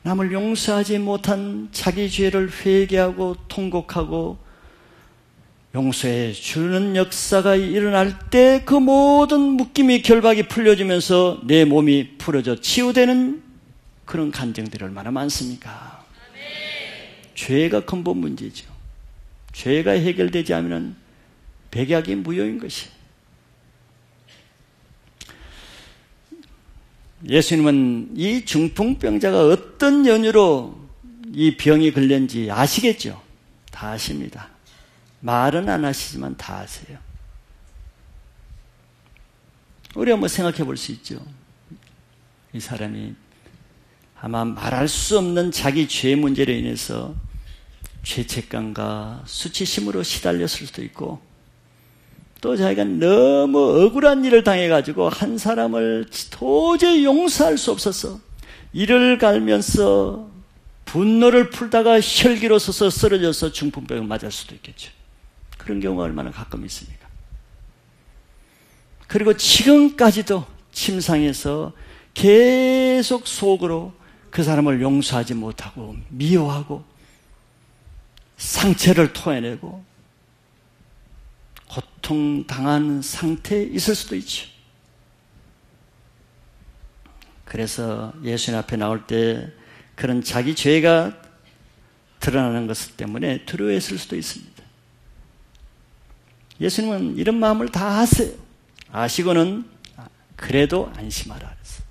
[SPEAKER 1] 남을 용서하지 못한 자기 죄를 회개하고 통곡하고 용서해 주는 역사가 일어날 때 그 모든 묶임이 결박이 풀려지면서 내 몸이 풀어져 치유되는 그런 간증들이 얼마나 많습니까? 죄가 근본 문제죠. 죄가 해결되지 않으면 백약이 무효인 것이에요. 예수님은 이 중풍병자가 어떤 연유로 이 병이 걸렸는지 아시겠죠? 다 아십니다. 말은 안 하시지만 다 아세요. 우리 한번 생각해 볼 수 있죠. 이 사람이 아마 말할 수 없는 자기 죄 문제로 인해서 죄책감과 수치심으로 시달렸을 수도 있고 또 자기가 너무 억울한 일을 당해가지고 한 사람을 도저히 용서할 수 없어서 이를 갈면서 분노를 풀다가 혈기로 서서 쓰러져서 중풍병을 맞을 수도 있겠죠. 그런 경우가 얼마나 가끔 있습니까? 그리고 지금까지도 침상에서 계속 속으로 그 사람을 용서하지 못하고 미워하고 상처를 토해내고 고통당한 상태에 있을 수도 있죠. 그래서 예수님 앞에 나올 때 그런 자기 죄가 드러나는 것 때문에 두려워했을 수도 있습니다. 예수님은 이런 마음을 다 아세요. 아시고는 그래도 안심하라 그랬어.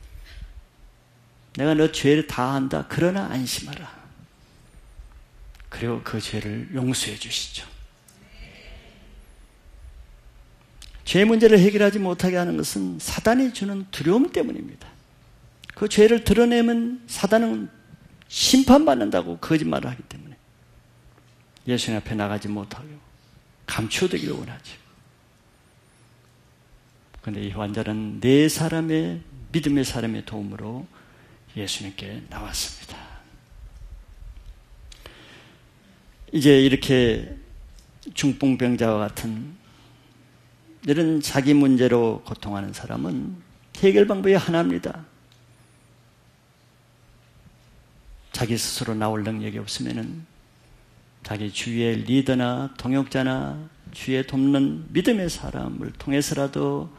[SPEAKER 1] 내가 너 죄를 다 안다. 그러나 안심하라. 그리고 그 죄를 용서해 주시죠. 죄 문제를 해결하지 못하게 하는 것은 사단이 주는 두려움 때문입니다. 그 죄를 드러내면 사단은 심판받는다고 거짓말을 하기 때문에 예수님 앞에 나가지 못하고 감추어두기를 원하죠. 그런데 이 환자는 네 사람의 믿음의 사람의 도움으로 예수님께 나왔습니다. 이제 이렇게 중풍병자와 같은 이런 자기 문제로 고통하는 사람은 해결 방법이 하나입니다. 자기 스스로 나올 능력이 없으면은 자기 주위의 리더나 동역자나 주위에 돕는 믿음의 사람을 통해서라도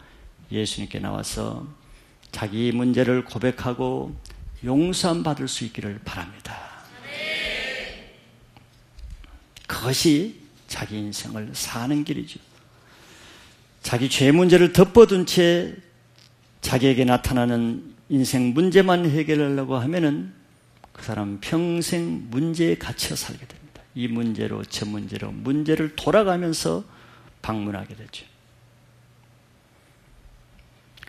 [SPEAKER 1] 예수님께 나와서 자기 문제를 고백하고 용서함 받을 수 있기를 바랍니다. 그것이 자기 인생을 사는 길이죠. 자기 죄 문제를 덮어둔 채 자기에게 나타나는 인생 문제만 해결하려고 하면은 그 사람은 평생 문제에 갇혀 살게 됩니다. 이 문제로 저 문제로 문제를 돌아가면서 방문하게 되죠.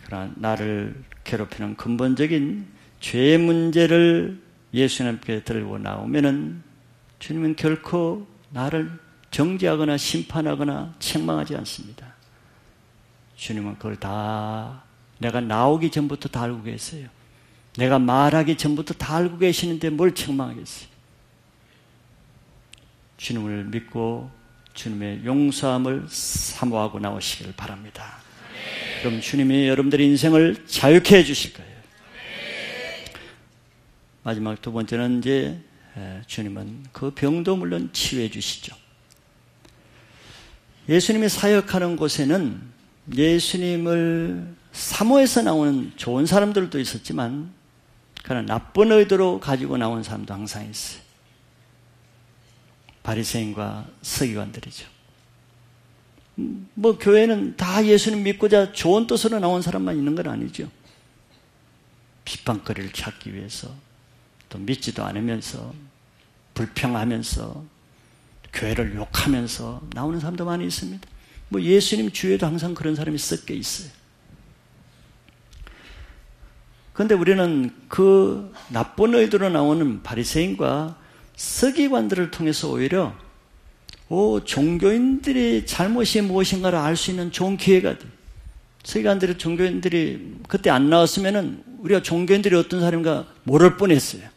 [SPEAKER 1] 그러나 나를 괴롭히는 근본적인 죄의 문제를 예수님께 들고 나오면은 주님은 결코 나를 정죄하거나 심판하거나 책망하지 않습니다. 주님은 그걸 다 내가 나오기 전부터 다 알고 계세요. 내가 말하기 전부터 다 알고 계시는데 뭘 책망하겠어요. 주님을 믿고 주님의 용서함을 사모하고 나오시길 바랍니다. 그럼 주님이 여러분들의 인생을 자유케 해주실 거예요. 마지막 두 번째는 이제 주님은 그 병도 물론 치유해 주시죠. 예수님이 사역하는 곳에는 예수님을 사모해서 나오는 좋은 사람들도 있었지만 그러나 나쁜 의도로 가지고 나온 사람도 항상 있어요. 바리새인과 서기관들이죠. 뭐 교회는 다 예수님 믿고자 좋은 뜻으로 나온 사람만 있는 건 아니죠. 핍박거리를 찾기 위해서 또 믿지도 않으면서 불평하면서 교회를 욕하면서 나오는 사람도 많이 있습니다. 뭐 예수님 주위에도 항상 그런 사람이 섞여 있어요. 그런데 우리는 그 나쁜 의도로 나오는 바리새인과 서기관들을 통해서 오히려 종교인들의 잘못이 무엇인가를 알 수 있는 좋은 기회가 돼. 서기관들이 종교인들이 그때 안 나왔으면은 우리가 종교인들이 어떤 사람인가 모를 뻔했어요.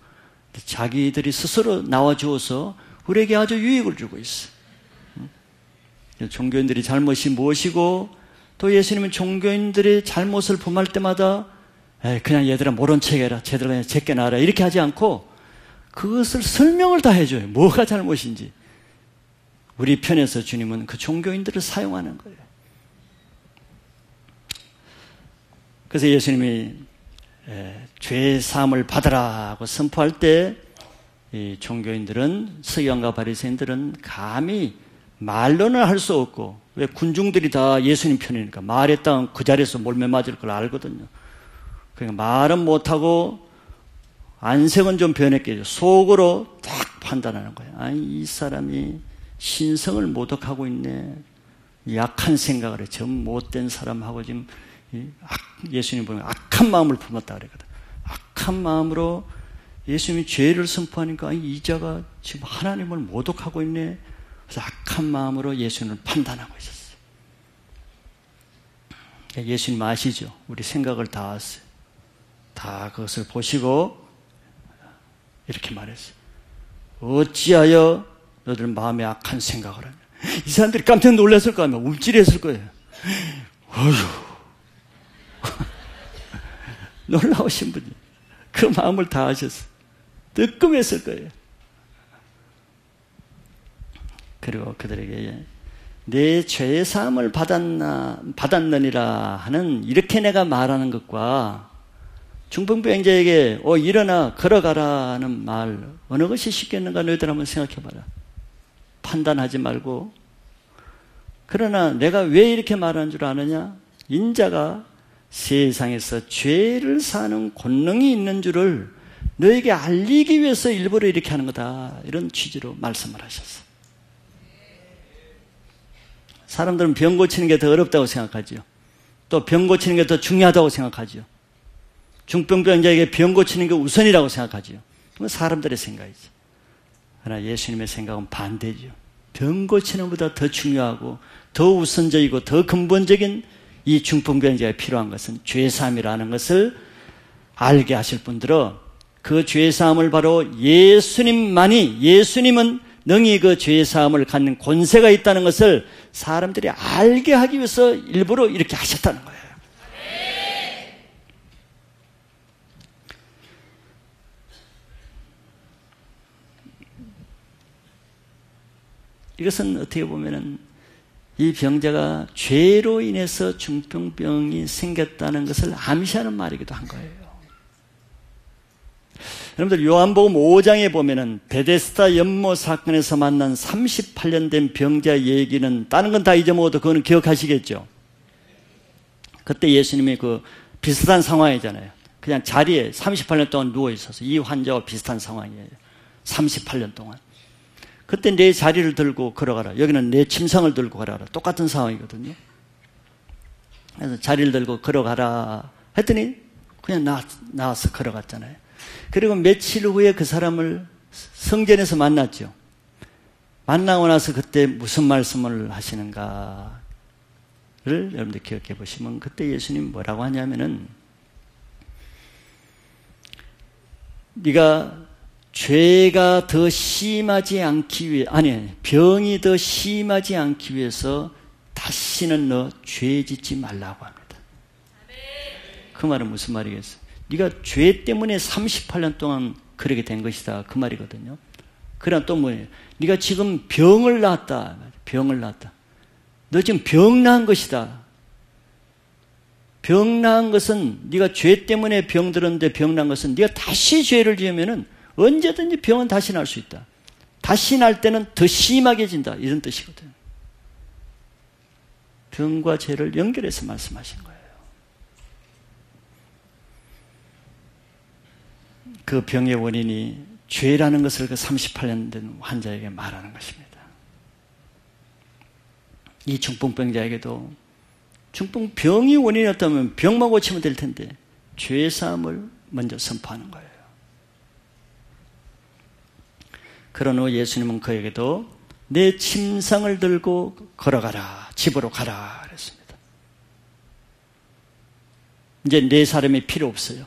[SPEAKER 1] 자기들이 스스로 나와주어서 우리에게 아주 유익을 주고 있어. 종교인들이 잘못이 무엇이고 또 예수님은 종교인들의 잘못을 범할 때마다 그냥 얘들아 모른 척해라, 쟤들 그냥 제게 나와라 이렇게 하지 않고 그것을 설명을 다 해줘요. 뭐가 잘못인지. 우리 편에서 주님은 그 종교인들을 사용하는 거예요. 그래서 예수님이 죄 사함을 받으라고 선포할 때 이 종교인들은 서기관과 바리새인들은 감히 말로는 할 수 없고 왜 군중들이 다 예수님 편이니까 말했다면 그 자리에서 몰매 맞을 걸 알거든요. 그러니까 말은 못하고 안색은 좀 변했겠죠. 속으로 딱 판단하는 거예요. 아니 이 사람이 신성을 모독하고 있네. 약한 생각을 해. 저 못된 사람하고 지금 예수님 보면 악한 마음을 품었다 그랬거든. 악한 마음으로 예수님이 죄를 선포하니까 이 자가 지금 하나님을 모독하고 있네. 그래서 악한 마음으로 예수님을 판단하고 있었어요. 예수님 아시죠? 우리 생각을 다 아세요. 다 그것을 보시고 이렇게 말했어요. 어찌하여 너들 마음에 악한 생각을 하냐. 이 사람들이 깜짝 놀랐을 거 아니에요. 움찔했을 거예요. 어휴. 놀라우신 분이 그 마음을 다 아셨어요. 뜨끔했을 거예요. 그리고 그들에게 내 죄의 사함을 받았느니라 하는 이렇게 내가 말하는 것과 중풍병자에게 일어나 걸어가라는 말 어느 것이 쉽겠는가 너희들 한번 생각해봐라. 판단하지 말고 그러나 내가 왜 이렇게 말하는 줄 아느냐? 인자가 세상에서 죄를 사는 권능이 있는 줄을 너에게 알리기 위해서 일부러 이렇게 하는 거다. 이런 취지로 말씀을 하셨어요. 사람들은 병 고치는 게 더 어렵다고 생각하죠. 또 병 고치는 게 더 중요하다고 생각하죠. 중풍병자에게 병 고치는 게 우선이라고 생각하죠. 그건 사람들의 생각이죠. 그러나 예수님의 생각은 반대죠. 병 고치는 것보다 더 중요하고 더 우선적이고 더 근본적인 이 중풍병자가 필요한 것은 죄사함이라는 것을 알게 하실 분들은 그 죄사함을 바로 예수님은 능히 그 죄사함을 갖는 권세가 있다는 것을 사람들이 알게 하기 위해서 일부러 이렇게 하셨다는 거예요. 이것은 어떻게 보면은 이 병자가 죄로 인해서 중풍병이 생겼다는 것을 암시하는 말이기도 한 거예요. 여러분들 요한복음 5장에 보면은 베데스다 연못 사건에서 만난 38년 된 병자 얘기는 다른 건 다 잊어먹어도 그거는 기억하시겠죠? 그때 예수님이 그 비슷한 상황이잖아요. 그냥 자리에 38년 동안 누워 있어서 이 환자와 비슷한 상황이에요. 38년 동안. 그때 내 자리를 들고 걸어가라. 여기는 내 침상을 들고 걸어가라. 똑같은 상황이거든요. 그래서 자리를 들고 걸어가라 했더니 그냥 나와서 걸어갔잖아요. 그리고 며칠 후에 그 사람을 성전에서 만났죠. 만나고 나서 그때 무슨 말씀을 하시는가를 여러분들 기억해 보시면 그때 예수님 뭐라고 하냐면은 네가 죄가 더 심하지 않기 위해 병이 더 심하지 않기 위해서 다시는 너 죄 짓지 말라고 합니다. 그 말은 무슨 말이겠어요? 네가 죄 때문에 38년 동안 그렇게 된 것이다. 그 말이거든요. 그러나 또 뭐예요? 네가 지금 병을 낳았다. 너 지금 병 낳은 것이다. 병 낳은 것은 네가 죄 때문에 병 들었는데 병 낳은 것은 네가 다시 죄를 지으면은 언제든지 병은 다시 날 수 있다. 다시 날 때는 더 심하게 진다. 이런 뜻이거든요. 병과 죄를 연결해서 말씀하신 거예요. 그 병의 원인이 죄라는 것을 그 38년 된 환자에게 말하는 것입니다. 이 중풍병자에게도 중풍병이 원인이었다면 병만 고치면 될 텐데 죄사함을 먼저 선포하는 거예요. 그런 후 예수님은 그에게도 내 침상을 들고 걸어가라, 집으로 가라 그랬습니다. 이제 네 사람이 필요 없어요.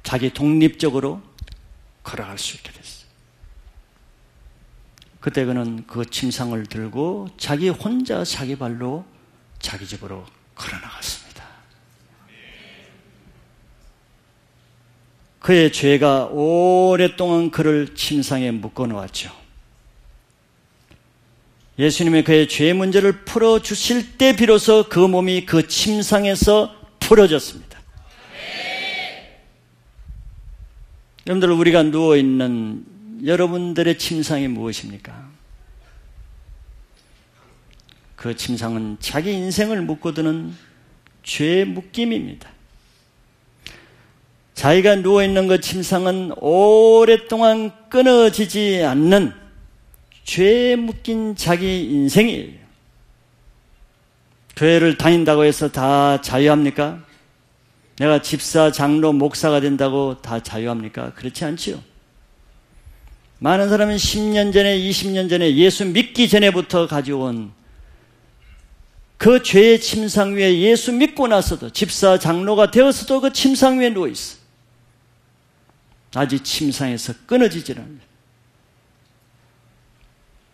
[SPEAKER 1] 자기 독립적으로 걸어갈 수 있게 됐어요. 그때 그는 그 침상을 들고 자기 혼자 자기 발로 자기 집으로 걸어나갔습니다. 그의 죄가 오랫동안 그를 침상에 묶어놓았죠. 예수님이 그의 죄 문제를 풀어주실 때 비로소 그 몸이 그 침상에서 풀어졌습니다. 여러분들, 우리가 누워있는 여러분들의 침상이 무엇입니까? 그 침상은 자기 인생을 묶어두는 죄의 묶임입니다. 자기가 누워있는 그 침상은 오랫동안 끊어지지 않는 죄에 묶인 자기 인생이에요. 교회를 다닌다고 해서 다 자유합니까? 내가 집사, 장로, 목사가 된다고 다 자유합니까? 그렇지 않지요. 많은 사람은 10년 전에, 20년 전에 예수 믿기 전에부터 가져온 그 죄의 침상 위에 예수 믿고 나서도 집사, 장로가 되어서도 그 침상 위에 누워있어. 아직 침상에서 끊어지질 않아요.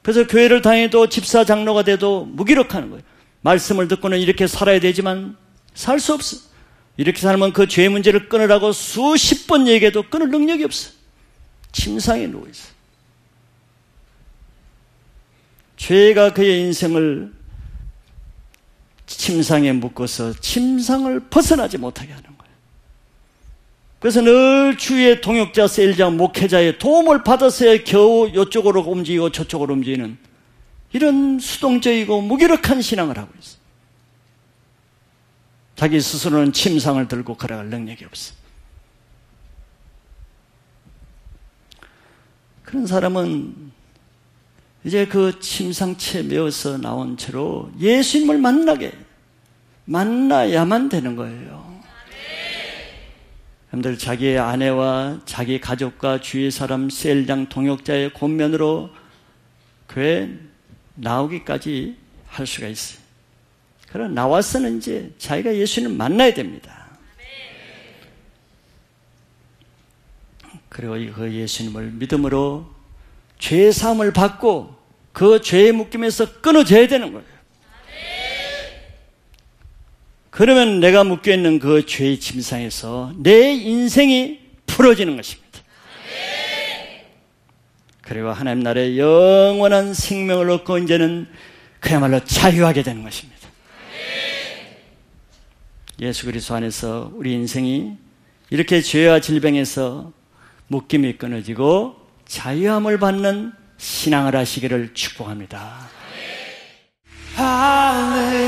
[SPEAKER 1] 그래서 교회를 다녀도 집사, 장로가 돼도 무기력하는 거예요. 말씀을 듣고는 이렇게 살아야 되지만 살 수 없어. 이렇게 살면 그 죄 문제를 끊으라고 수십 번 얘기해도 끊을 능력이 없어. 침상에 누워있어. 죄가 그의 인생을 침상에 묶어서 침상을 벗어나지 못하게 하는 거예요. 그래서 늘 주위의 동역자, 세일자, 목회자의 도움을 받았어야 겨우 이쪽으로 움직이고 저쪽으로 움직이는 이런 수동적이고 무기력한 신앙을 하고 있어요. 자기 스스로는 침상을 들고 걸어갈 능력이 없어. 그런 사람은 이제 그 침상채 메어서 나온 채로 예수님을 만나야만 되는 거예요. 여러분들, 자기의 아내와 자기 가족과 주위 사람, 셀장, 동역자의 권면으로 교회 나오기까지 할 수가 있어요. 그러나 나와서는 이제 자기가 예수님을 만나야 됩니다. 그리고 그 예수님을 믿음으로 죄 사함을 받고 그 죄의 묶임에서 끊어져야 되는 거예요. 그러면 내가 묶여있는 그 죄의 침상에서 내 인생이 풀어지는 것입니다. 그리고 하나님 나라의 영원한 생명을 얻고 이제는 그야말로 자유하게 되는 것입니다. 예수 그리스도 안에서 우리 인생이 이렇게 죄와 질병에서 묶임이 끊어지고 자유함을 받는 신앙을 하시기를 축복합니다. 할렐루야.